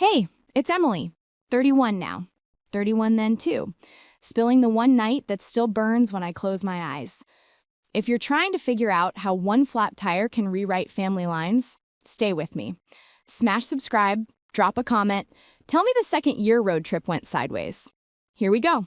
Hey, it's Emily. 31 now. 31 then too. Spilling the one night that still burns when I close my eyes. If you're trying to figure out how one flat tire can rewrite family lines, stay with me. Smash subscribe, drop a comment, tell me the second your road trip went sideways. Here we go.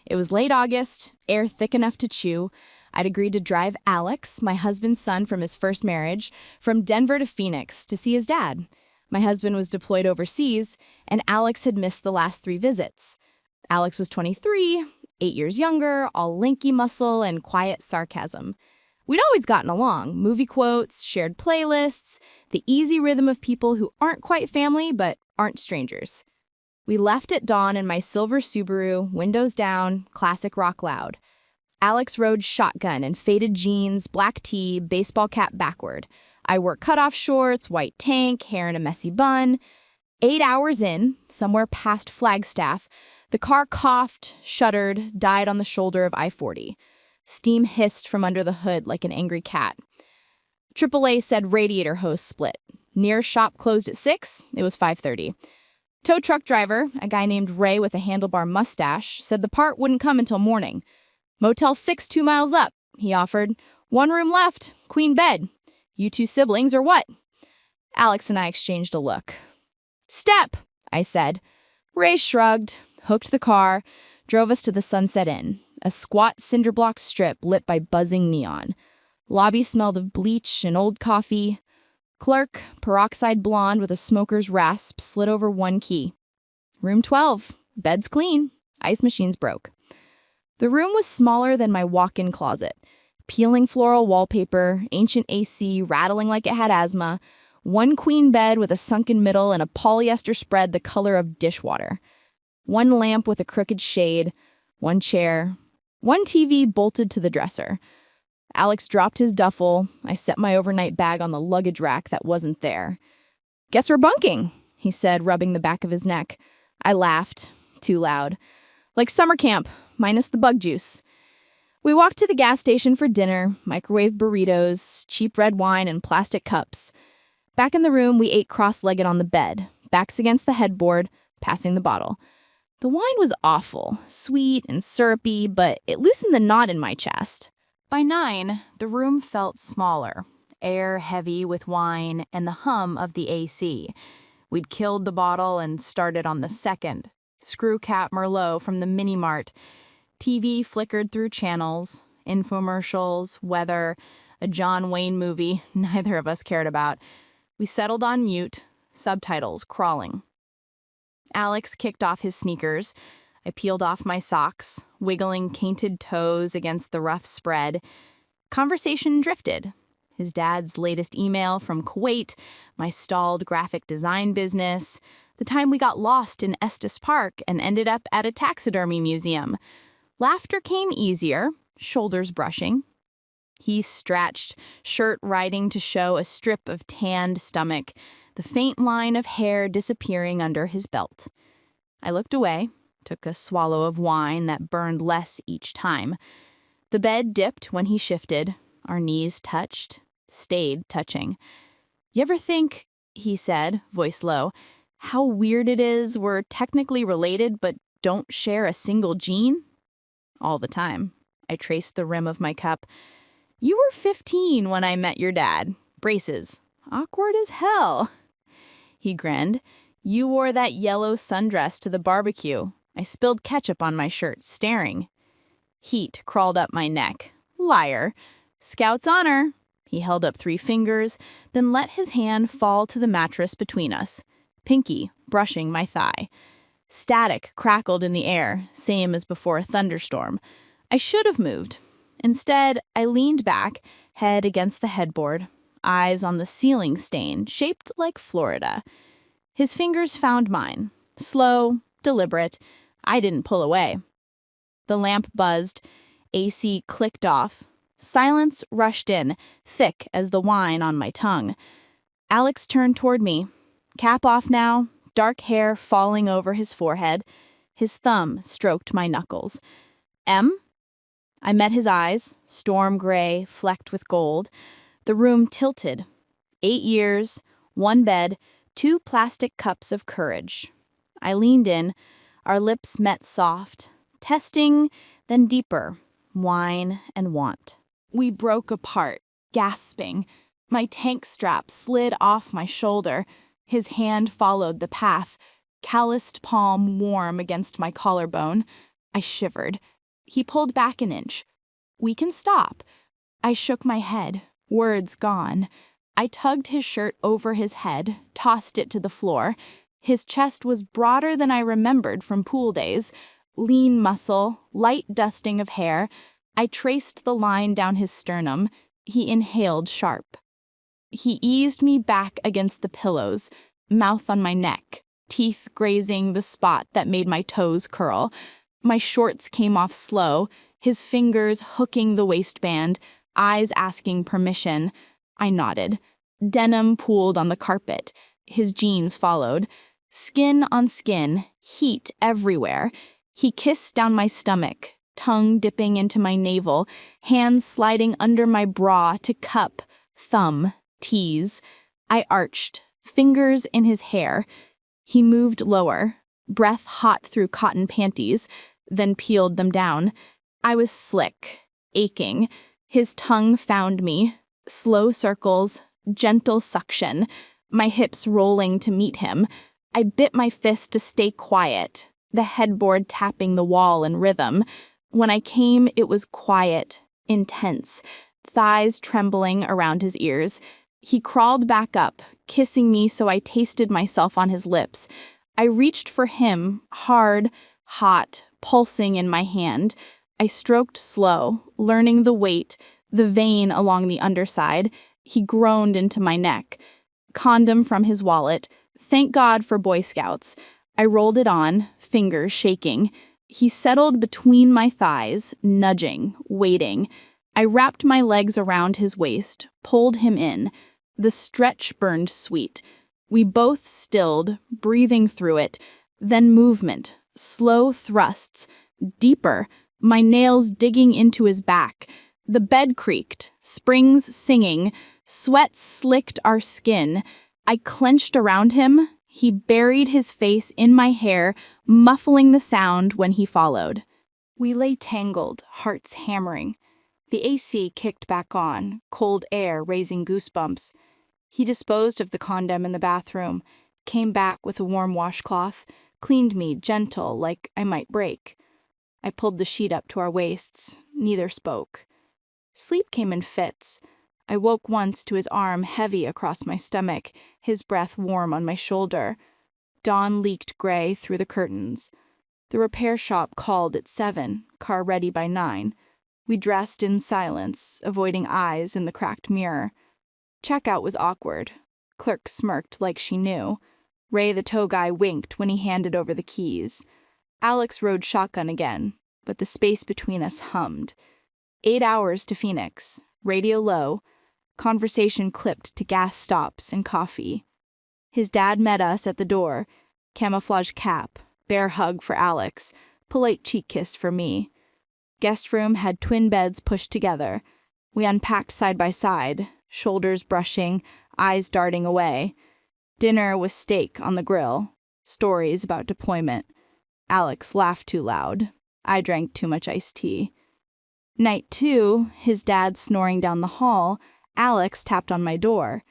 It was late August, air thick enough to chew. I'd agreed to drive Alex, my husband's son from his first marriage, from Denver to Phoenix to see his dad. My husband was deployed overseas, and Alex had missed the last 3 visits. Alex was 23, 8 years younger, all lanky muscle and quiet sarcasm. We'd always gotten along, movie quotes, shared playlists, the easy rhythm of people who aren't quite family but aren't strangers. We left at dawn in my silver Subaru, windows down, classic rock loud. Alex rode shotgun in faded jeans, black tee, baseball cap backward. I wore cutoff shorts, white tank, hair in a messy bun. 8 hours in, somewhere past Flagstaff, the car coughed, shuddered, died on the shoulder of I-40. Steam hissed from under the hood like an angry cat. AAA said radiator hose split. Nearest shop closed at 6. It was 5:30. Tow truck driver, a guy named Ray with a handlebar mustache, said the part wouldn't come until morning. Motel 6 2 miles up, he offered. 1 room left, queen bed. You 2 siblings or what? Alex and I exchanged a look. Step, I said. Ray shrugged, hooked the car, drove us to the Sunset Inn, a squat cinder block strip lit by buzzing neon. Lobby smelled of bleach and old coffee. Clerk, peroxide blonde with a smoker's rasp, slid over 1 key. Room 12. Bed's clean. Ice machine's broke. The room was smaller than my walk-in closet. Peeling floral wallpaper, ancient AC rattling like it had asthma, 1 queen bed with a sunken middle and a polyester spread the color of dishwater. 1 lamp with a crooked shade, 1 chair, 1 TV bolted to the dresser. Alex dropped his duffel. I set my overnight bag on the luggage rack that wasn't there. Guess we're bunking, he said, rubbing the back of his neck. I laughed, too loud. Like summer camp, minus the bug juice. We walked to the gas station for dinner, microwave burritos, cheap red wine, and plastic cups. Back in the room, we ate cross-legged on the bed, backs against the headboard, passing the bottle. The wine was awful, sweet and syrupy, but it loosened the knot in my chest. By 9, the room felt smaller, air heavy with wine and the hum of the AC. We'd killed the bottle and started on the second. Screw cap Merlot from the mini-mart. TV flickered through channels, infomercials, weather, a John Wayne movie neither of us cared about. We settled on mute, subtitles crawling. Alex kicked off his sneakers. I peeled off my socks, wiggling painted toes against the rough spread. Conversation drifted. His dad's latest email from Kuwait, my stalled graphic design business, the time we got lost in Estes Park and ended up at a taxidermy museum. Laughter came easier, shoulders brushing. He stretched, shirt riding to show a strip of tanned stomach, the faint line of hair disappearing under his belt. I looked away, took a swallow of wine that burned less each time. The bed dipped when he shifted. Our knees touched, stayed touching. You ever think, he said, voice low, how weird it is we're technically related but don't share a single gene? All the time. I traced the rim of my cup. You were 15 when I met your dad. Braces. Awkward as hell. He grinned. You wore that yellow sundress to the barbecue. I spilled ketchup on my shirt, staring. Heat crawled up my neck. Liar. Scout's honor. He held up 3 fingers, then let his hand fall to the mattress between us. Pinky brushing my thigh. Static crackled in the air, same as before a thunderstorm. I should have moved. Instead, I leaned back, head against the headboard, eyes on the ceiling stain shaped like Florida. His fingers found mine. Slow, deliberate. I didn't pull away. The lamp buzzed. AC clicked off. Silence rushed in, thick as the wine on my tongue. Alex turned toward me. Cap off now, dark hair falling over his forehead. His thumb stroked my knuckles. M? I met his eyes, storm gray, flecked with gold. The room tilted. 8 years, 1 bed, 2 plastic cups of courage. I leaned in, our lips met soft, testing, then deeper, wine and want. We broke apart, gasping. My tank strap slid off my shoulder. His hand followed the path, calloused palm warm against my collarbone. I shivered. He pulled back an inch. We can stop. I shook my head, words gone. I tugged his shirt over his head, tossed it to the floor. His chest was broader than I remembered from pool days. Lean muscle, light dusting of hair. I traced the line down his sternum. He inhaled sharp. He eased me back against the pillows, mouth on my neck, teeth grazing the spot that made my toes curl. My shorts came off slow, his fingers hooking the waistband, eyes asking permission. I nodded. Denim pooled on the carpet. His jeans followed. Skin on skin, heat everywhere. He kissed down my stomach, tongue dipping into my navel, hands sliding under my bra to cup, thumb, tease. I arched, fingers in his hair. He moved lower, breath hot through cotton panties, then peeled them down. I was slick, aching. His tongue found me. Slow circles, gentle suction, my hips rolling to meet him. I bit my fist to stay quiet, the headboard tapping the wall in rhythm. When I came, it was quiet, intense, thighs trembling around his ears. He crawled back up, kissing me so I tasted myself on his lips. I reached for him, hard, hot, pulsing in my hand. I stroked slow, learning the weight, the vein along the underside. He groaned into my neck. Condom from his wallet. Thank God for Boy Scouts. I rolled it on, fingers shaking. He settled between my thighs, nudging, waiting. I wrapped my legs around his waist, pulled him in. The stretch burned sweet. We both stilled, breathing through it. Then movement, slow thrusts, deeper, my nails digging into his back. The bed creaked, springs singing, sweat slicked our skin. I clenched around him. He buried his face in my hair, muffling the sound when he followed. We lay tangled, hearts hammering. The AC kicked back on, cold air raising goosebumps. He disposed of the condom in the bathroom, came back with a warm washcloth, cleaned me gentle like I might break. I pulled the sheet up to our waists. Neither spoke. Sleep came in fits. I woke once to his arm heavy across my stomach, his breath warm on my shoulder. Dawn leaked gray through the curtains. The repair shop called at 7, car ready by 9. We dressed in silence, avoiding eyes in the cracked mirror. Checkout was awkward. Clerk smirked like she knew. Ray the tow guy winked when he handed over the keys. Alex rode shotgun again, but the space between us hummed. 8 hours to Phoenix, radio low, conversation clipped to gas stops and coffee. His dad met us at the door, camouflage cap, bear hug for Alex, polite cheek kiss for me. Guest room had twin beds pushed together. We unpacked side by side, shoulders brushing, eyes darting away. Dinner was steak on the grill, stories about deployment. Alex laughed too loud. I drank too much iced tea. Night 2, his dad snoring down the hall, Alex tapped on my door.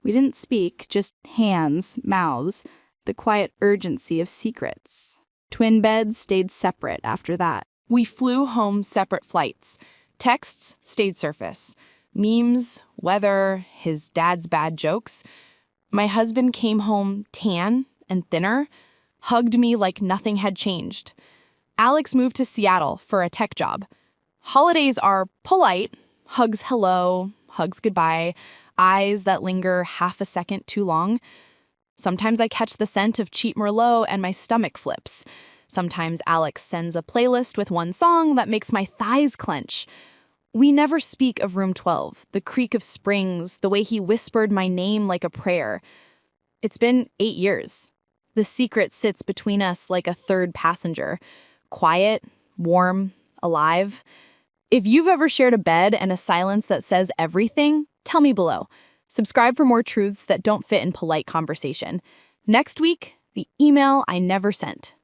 We didn't speak, just hands, mouths, the quiet urgency of secrets. Twin beds stayed separate after that. We flew home separate flights. Texts stayed surface. Memes, weather, his dad's bad jokes. My husband came home tan and thinner, hugged me like nothing had changed. Alex moved to Seattle for a tech job. Holidays are polite, hugs hello, hugs goodbye, eyes that linger half a second too long. Sometimes I catch the scent of cheap Merlot and my stomach flips. Sometimes Alex sends a playlist with one song that makes my thighs clench. We never speak of room 12, the creak of springs, the way he whispered my name like a prayer. It's been 8 years. The secret sits between us like a third passenger. Quiet, warm, alive. If you've ever shared a bed and a silence that says everything, tell me below. Subscribe for more truths that don't fit in polite conversation. Next week, the email I never sent.